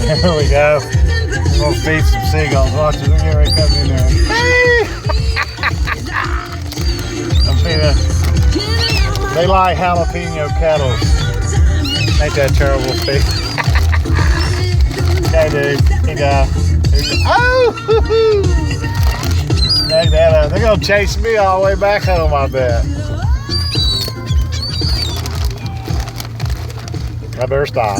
There we go. I'm gonna feed some seagulls. Watch them. Here they come in there. Hey! I'm feeding. They like jalapeno kettles. Ain't that terrible, Steve? Okay, dude. Here you go. Oh! They're gonna chase me all the way back home, I bet. I better stop.